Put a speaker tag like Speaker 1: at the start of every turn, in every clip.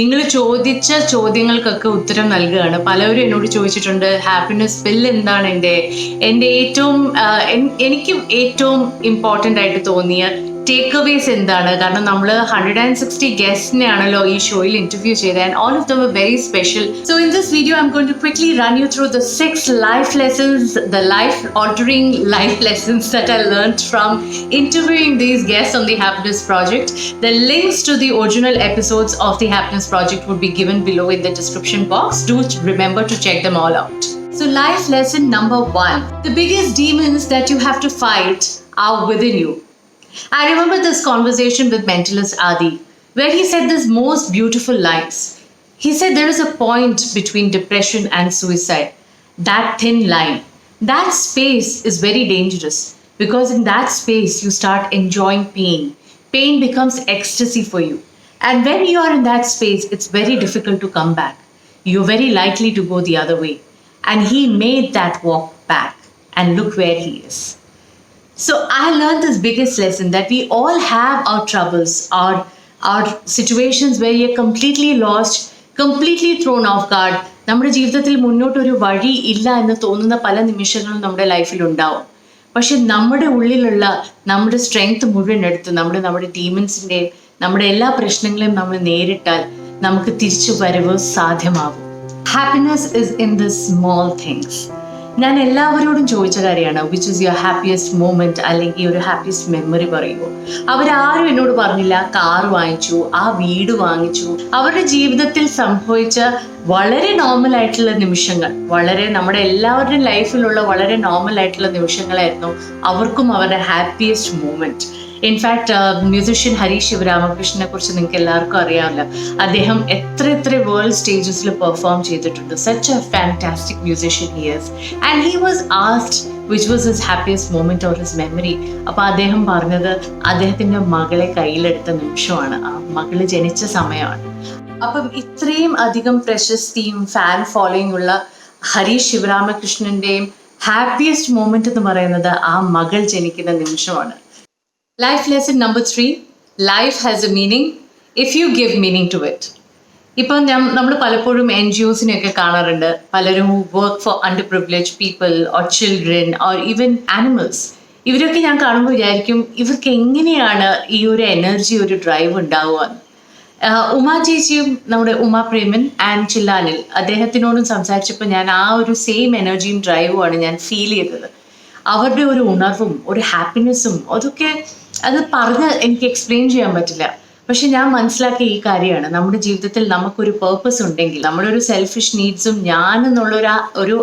Speaker 1: നിങ്ങൾ ചോദിച്ച ചോദ്യങ്ങൾക്കൊക്കെ ഉത്തരം നൽകുകയാണ്. പലരും എന്നോട് ചോദിച്ചിട്ടുണ്ട് ഹാപ്പിനെസ് പിൽ എന്താണ് എൻ്റെ എനിക്ക് ഏറ്റവും ഇമ്പോർട്ടൻ്റ് ആയിട്ട് തോന്നിയ ടേക്ക് അവേസ് എന്താണ്. കാരണം നമ്മൾ 160 ഗസ്റ്റിനെയാണല്ലോ ഈ ഷോയിൽ ഇന്റർവ്യൂ ചെയ്തത്, and all of them were very special. So in this video I'm going to quickly run you through the 6 life lessons, the life altering life lessons that I learned from interviewing these guests on the Happiness Project. The links to the original episodes of the Happiness Project would be given below in the description box. Do remember to check them all out. So life lesson number 1. The biggest demons that you have to fight are within you. I remember this conversation with mentalist Aathi, where he said this most beautiful lines. He said there is a point between depression and suicide. That thin line, that space is very dangerous, because in that space you start enjoying pain. Pain becomes ecstasy for you. And when you are in that space, it's very difficult to come back. You're very likely to go the other way. And he made that walk back, and look where he is. So I learned this biggest lesson, that we all have our troubles, our situations where you're completely lost, completely thrown off guard. നമ്മുടെ ജീവിതത്തിൽ മുന്നോട്ടൊരു വഴി ഇല്ല എന്ന് തോന്നുന്ന പല നിമിഷങ്ങളും നമ്മുടെ ലൈഫിൽ ഉണ്ടാവും. പക്ഷെ നമ്മുടെ ഉള്ളിലുള്ള നമ്മുടെ സ്ട്രെങ്ത് മുഴുവൻ എടുത്ത് നമ്മുടെ ഡീമൻസിൻ്റെ നമ്മുടെ എല്ലാ പ്രശ്നങ്ങളെയും നമ്മൾ നേരിട്ടാൽ നമുക്ക് തിരിച്ചു വരവ് സാധ്യമാകും. Happiness is in the small things. ഞാൻ എല്ലാവരോടും ചോദിച്ച കാര്യമാണ്, which is your happiest moment, അല്ലെങ്കിൽ ഒരു ഹാപ്പിയസ്റ്റ് മെമ്മറി പറയുമോ. അവരാരും എന്നോട് പറഞ്ഞില്ല കാർ വാങ്ങിച്ചു, ആ വീട് വാങ്ങിച്ചു. അവരുടെ ജീവിതത്തിൽ സംഭവിച്ച വളരെ നോർമൽ ആയിട്ടുള്ള നിമിഷങ്ങൾ, വളരെ നമ്മുടെ എല്ലാവരുടെയും ലൈഫിലുള്ള വളരെ നോർമൽ ആയിട്ടുള്ള നിമിഷങ്ങളായിരുന്നു അവർക്കും അവരുടെ happiest moment. In fact musician Harish സിവാരാമകൃഷ്ണനെ കുറിച്ച് നിങ്ങൾക്ക് എല്ലാവർക്കും അറിയാമല്ലോ. അദ്ദേഹം എത്ര വേൾഡ് സ്റ്റേജസിൽ പെർഫോം ചെയ്തിട്ടുണ്ട്. Such a fantastic musician he is. And he was asked which was his happiest moment or his memory. അപ്പോൾ അദ്ദേഹം പറഞ്ഞത് അദ്ദേഹത്തിൻ്റെ മകളെ കയ്യിലെടുത്ത നിമിഷമാണ്, ആ മകള് ജനിച്ച സമയമാണ്. അപ്പം ഇത്രയും അധികം പ്രശസ്തിയും ഫാൻ ഫോളോയിങ് ഉള്ള ഹരീഷ് സിവാരാമകൃഷ്ണൻ്റെയും ഹാപ്പിയസ്റ്റ് മൊമെന്റ് എന്ന് പറയുന്നത് ആ മകൾ ജനിക്കുന്ന നിമിഷമാണ്. Life lesson number 3. Life has a meaning if you give meaning to it. ഇപ്പം നമ്മൾ പലപ്പോഴും NGOസിനെയൊക്കെ കാണാറുണ്ട്, പലരും work for under privilege people or children or even animals. ഇവരൊക്കെ ഞാൻ കാണുമ്പോൾ വിചാരിക്കും ഇവർക്ക് എങ്ങനെയാണ് ഈ ഒരു എനർജി, ഒരു ഡ്രൈവ് ഉണ്ടാവുക. ഉമാ ചേച്ചിയും നമ്മുടെ പ്രേമൻ ആൻഡ് ചില്ല അനിൽ, അദ്ദേഹത്തിനോടും സംസാരിച്ചപ്പോൾ ഞാൻ ആ ഒരു സെയിം എനർജിയും ഡ്രൈവുമാണ് ഞാൻ ഫീൽ ചെയ്തത്. അവരുടെ ഒരു ഉണർവും ഒരു ഹാപ്പിനെസ്സും അതൊക്കെ അത് പറഞ്ഞ് എനിക്ക് എക്സ്പ്ലെയിൻ ചെയ്യാൻ പറ്റില്ല. പക്ഷെ ഞാൻ മനസ്സിലാക്കിയ ഈ കാര്യമാണ്, നമ്മുടെ ജീവിതത്തിൽ നമുക്കൊരു പേർപ്പസ് ഉണ്ടെങ്കിൽ, നമ്മുടെ ഒരു സെൽഫിഷ് നീഡ്സും ഞാൻ എന്നുള്ള ഒരു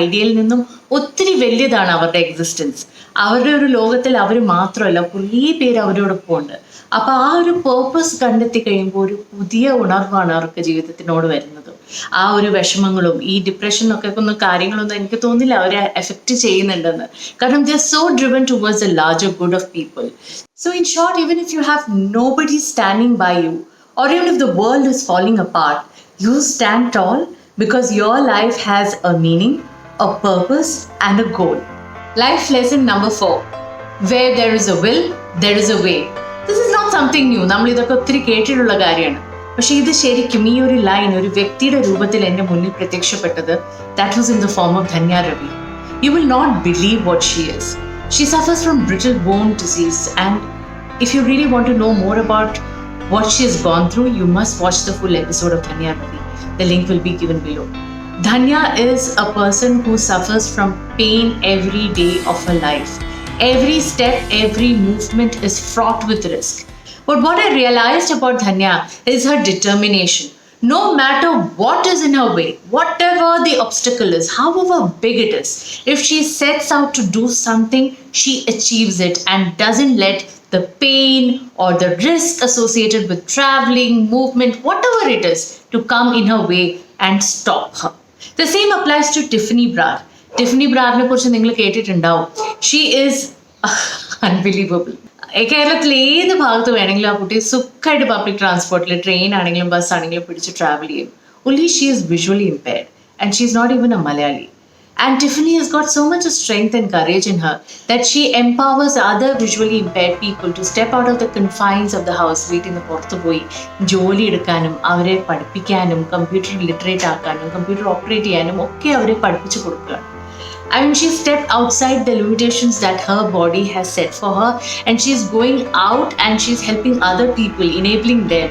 Speaker 1: ഐഡിയയിൽ നിന്നും ഒത്തിരി വലിയതാണ് അവരുടെ എക്സിസ്റ്റൻസ്. അവരുടെ ഒരു ലോകത്തിൽ അവർ മാത്രമല്ല, കുറേ പേര് അവരോടൊപ്പം ഉണ്ട്. അപ്പൊ ആ ഒരു പേർപ്പസ് കണ്ടെത്തി കഴിയുമ്പോൾ ഒരു പുതിയ ഉണർവാണ് അവർക്ക് ജീവിതത്തിനോട് വരുന്നത്. ആ ഒരു വിഷമങ്ങളും ഈ ഡിപ്രഷനൊക്കെ കാര്യങ്ങളൊന്നും എനിക്ക് തോന്നില്ല അവരെ എഫക്റ്റ് ചെയ്യുന്നുണ്ടെന്ന്. കാരണം they are so driven towards the larger good of people. So in short, even if you have nobody standing by you, or even if the world is falling apart, you stand tall because your life has a meaning, a purpose and a goal. Life lesson number 4. Where there is a will, there is a way. This is not something new. നമ്മൾ ഇതൊക്കെ ഒത്തിരി കേട്ടിട്ടുള്ള കാര്യമാണ്. പക്ഷെ ഇത് ശരിക്കും ഈ ഒരു ലൈൻ ഒരു വ്യക്തിയുടെ രൂപത്തിൽ എൻ്റെ മുന്നിൽ പ്രത്യക്ഷപ്പെട്ടത്, that was in the form of Dhanya Ravi. You will not believe what she is. She suffers from brittle bone disease, and if you really want to know more about what she has gone through, you must watch the full episode of Dhanya Varma. The link will be given below. Dhanya is a person who suffers from pain every day of her life. Every step, every movement is fraught with risk. But what I realized about Dhanya is her determination. No matter what is in her way, whatever the obstacle is, however big it is, if she sets out to do something, she achieves it and doesn't let the pain or the risk associated with traveling, movement, whatever it is, to come in her way and stop her. The same applies to Tiffany Brar. Tiffany Brarനെ കുറിച്ച് നിങ്ങൾ കേട്ടിട്ടുണ്ടാവും. She is unbelievable. കേരളത്തിൽ ഏത് ഭാഗത്ത് വേണമെങ്കിലും ആ കുട്ടി സുഖമായിട്ട് പബ്ലിക് ട്രാൻസ്പോർട്ടിൽ, ട്രെയിൻ ആണെങ്കിലും ബസ് ആണെങ്കിലും പിടിച്ച് ട്രാവൽ ചെയ്യും. Only she is visually impaired and she is not even a Malayali. And Tiffany has got so much strength and courage in her that she empowers other visually impaired people to step out of the confines of the house. വീട്ടിൽ നിന്ന് പുറത്തു പോയി ജോലി എടുക്കാനും അവരെ പഠിപ്പിക്കാനും computer literate ആക്കാനും computer operate ചെയ്യാനും ഒക്കെ അവരെ പഠിപ്പിച്ചു കൊടുക്കുകയാണ്. I mean, she stepped outside the limitations that her body has set for her, and she's going out and she's helping other people, enabling them.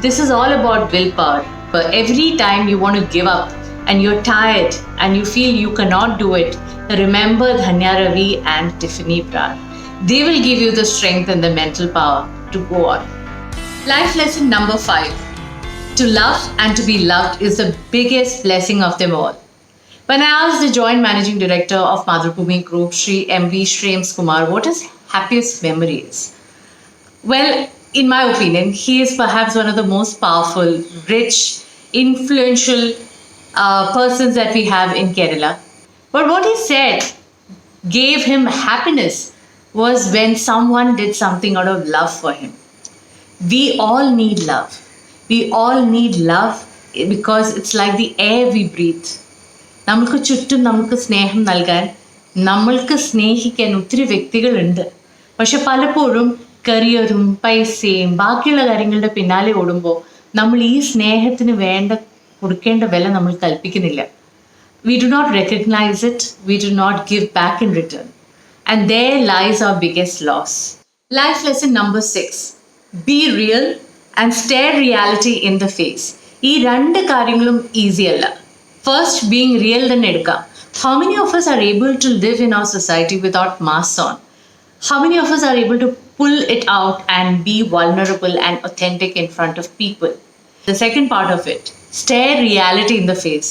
Speaker 1: This is all about willpower. But every time you want to give up and you're tired and you feel you cannot do it, remember Dhanya, Ravi and Tiffany Brar. They will give you the strength and the mental power to go on. Life lesson number 5. To love and to be loved is the biggest blessing of them all. When I asked the joint managing director of mathrubhumi group, Sri M.V. Shrems Kumar, what his happiest memory is? Well, in my opinion, he is perhaps one of the most powerful, rich, influential persons that we have in Kerala. But what he said gave him happiness was when someone did something out of love for him. We all need love. We all need love because it's like the air we breathe. നമ്മൾക്ക് ചുറ്റും നമുക്ക് സ്നേഹം നൽകാൻ, നമ്മൾക്ക് സ്നേഹിക്കാൻ ഒത്തിരി വ്യക്തികളുണ്ട്. പക്ഷെ പലപ്പോഴും കരിയറും പൈസയും ബാക്കിയുള്ള കാര്യങ്ങളുടെ പിന്നാലെ ഓടുമ്പോൾ നമ്മൾ ഈ സ്നേഹത്തിന് കൊടുക്കേണ്ട വില നമ്മൾ കൽപ്പിക്കുന്നില്ല. We do not recognize it. We do not give back in return. And there lies our biggest loss. Life lesson number 6. Be real and stare reality in the face. ഈ രണ്ട് കാര്യങ്ങളും ഈസി അല്ല. First, being real തന്നെ എടുക്കാം. How many of us are able to live in our society without masks on? How many of us are able to pull it out and be vulnerable and authentic in front of people? The second part of it, stare reality in the face.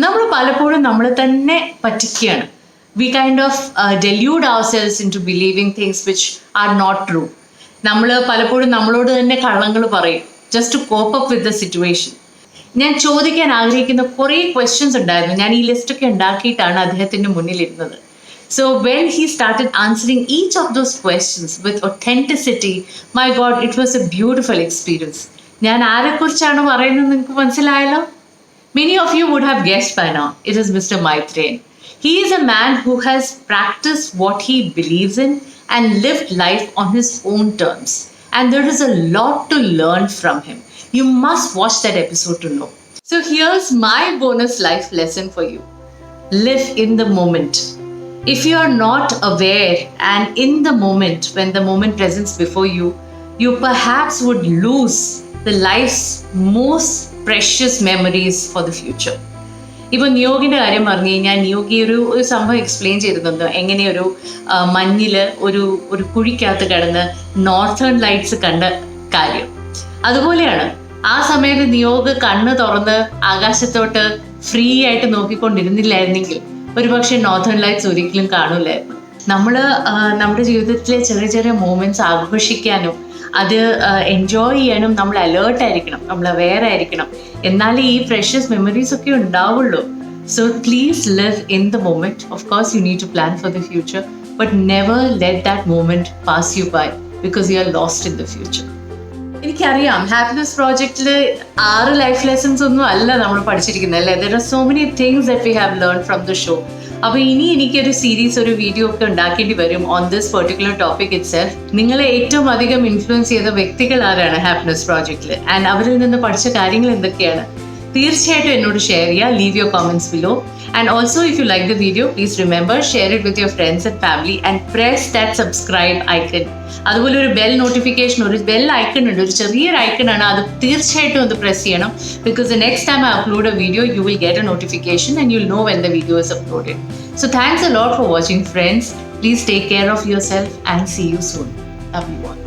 Speaker 1: നമ്മൾ പലപ്പോഴും നമ്മളെ തന്നെ പറ്റിക്കുകയാണ്. We kind of delude ourselves into believing things which are not true. നമ്മൾ പലപ്പോഴും നമ്മളോട് തന്നെ കള്ളങ്ങൾ പറയും just to cope up with the situation. ഞാൻ ചോദിക്കാൻ ആഗ്രഹിക്കുന്ന കുറേ ക്വസ്റ്റ്യൻസ് ഉണ്ടായിരുന്നു. ഞാൻ ഈ ലിസ്റ്റൊക്കെ ഉണ്ടാക്കിയിട്ടാണ് അദ്ദേഹത്തിൻ്റെ മുന്നിലിരുന്നത്. So when he started answering each of those questions with authenticity, my God, it was a beautiful experience. ഞാൻ ആരെക്കുറിച്ചാണ് പറയുന്നത് നിങ്ങൾക്ക് മനസ്സിലായല്ലോ? Many of you would have guessed by now. It is Mr. Maitreyan. He is a man who has practiced what he believes in and lived life on his own terms. And there is a lot to learn from him. You must watch that episode to know. So here's my bonus life lesson for you. Live in the moment. If you are not aware and in the moment, when the moment presents before you, you perhaps would lose the life's most precious memories for the future. ഇപ്പോൾ നിയോഗിൻ്റെ കാര്യം പറഞ്ഞു കഴിഞ്ഞാൽ നിയോഗി ഒരു സംഭവം explain ചെയ്തിരുന്നുണ്ടോ, എങ്ങനെ ഒരു മഞ്ഞിൽ ഒരു കുഴിക്കകത്ത് കിടന്ന് നോർത്തേൺ ലൈറ്റ്സ് കണ്ട കാര്യം. അതുപോലെയാണ് ആ സമയത്ത് നിയോഗ് കണ്ണ് തുറന്ന് ആകാശത്തോട്ട് ഫ്രീ ആയിട്ട് നോക്കിക്കൊണ്ടിരുന്നില്ലായിരുന്നെങ്കിൽ ഒരുപക്ഷെ നോർത്തേൺ ലൈറ്റ്സ് ഒരിക്കലും കാണൂലായിരുന്നു. നമ്മൾ നമ്മുടെ ജീവിതത്തിലെ ചെറിയ ചെറിയ മൂമെന്റ്സ് ആഘോഷിക്കാനും അത് എൻജോയ് ചെയ്യാനും നമ്മൾ അലേർട്ടായിരിക്കണം, നമ്മൾ അവെയർ ആയിരിക്കണം. എന്നാലേ ഈ പ്രഷ്യസ് മെമ്മറീസ് ഒക്കെ ഉണ്ടാവുള്ളൂ. So please live in the moment. Of course you need to plan for the future, but never let that moment pass you by because you are lost in the future. എനിക്കറിയാം happiness പ്രോജക്റ്റിൽ 6 life lessons ഒന്നും അല്ല നമ്മൾ പഠിച്ചിരിക്കുന്നത് അല്ലേ. There are so many things that we have learn from the show. അപ്പോൾ ഇനി എനിക്കൊരു സീരീസ്, ഒരു വീഡിയോ ഒക്കെ ഉണ്ടാക്കേണ്ടി വരും on this particular topic it self. നിങ്ങളെ ഏറ്റവും അധികം ഇൻഫ്ലുവൻസ് ചെയ്ത വ്യക്തികൾ ആരാണ് ഹാപ്പിനെസ് പ്രോജക്റ്റിൽ, ആൻഡ് അവരിൽ നിന്ന് പഠിച്ച കാര്യങ്ങൾ എന്തൊക്കെയാണ്? തീർച്ചയായിട്ടും എന്നോട് ഷെയർ ചെയ്യുക. Leave your comments below. And also, if you like the video, please remember, share it with your friends and family and press that subscribe icon. അതുപോലെ ഒരു ബെൽ നോട്ടിഫിക്കേഷൻ, ഒരു ബെൽ ഐക്കൺ ഉണ്ട്, ഒരു ചെറിയൊരു ഐക്കൺ ആണ്, അത് തീർച്ചയായിട്ടും ഒന്ന് പ്രസ് ചെയ്യണം. Because the next time I upload a video, you will get a notification and you'll know when the video is uploaded. So thanks a lot for watching, friends. Please take care of yourself and see you soon. Love you all.